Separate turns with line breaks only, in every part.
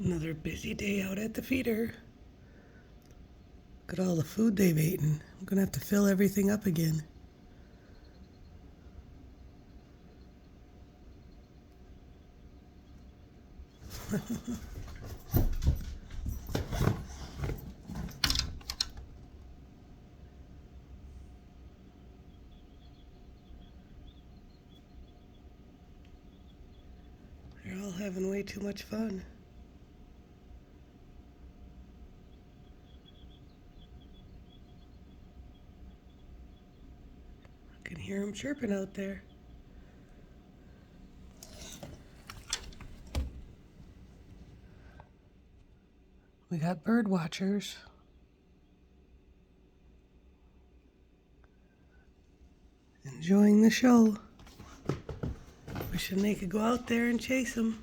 Another busy day out at the feeder. Look at all the food they've eaten. I'm gonna have to fill everything up again. They're all having way too much fun. I can hear them chirping out there. We got bird watchers. Enjoying the show. Wishing they could go out there and chase them.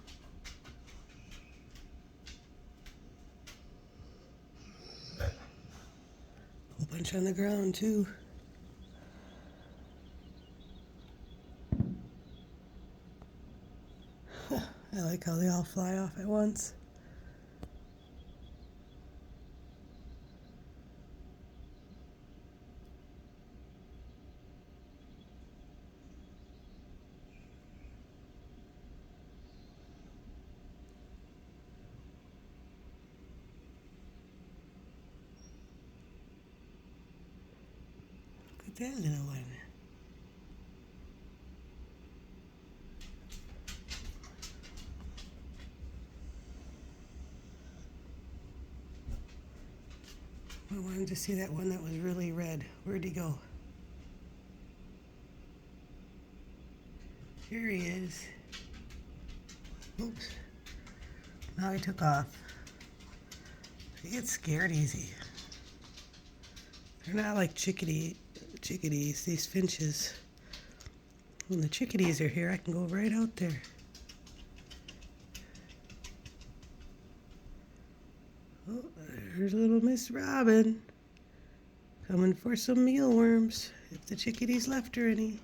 Whole bunch on the ground too. I like how they all fly off at once. Look at that little one. I wanted to see that one that was really red. Where'd he go? Here he is. Oops. Now he took off. He gets scared easy. They're not like chickadees, these finches. When the chickadees are here, I can go right out there. Oh, there's little Miss Robin coming for some mealworms, if the chickadees left her any.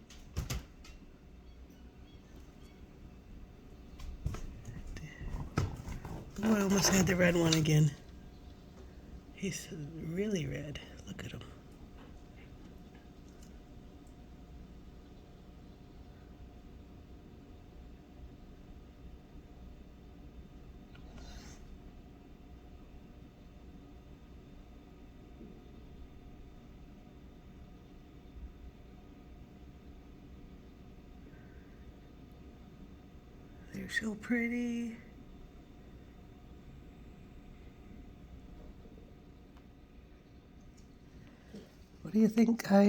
Oh, I almost had the red one again. He's really red. Look at him. They're so pretty. What do you think, guys?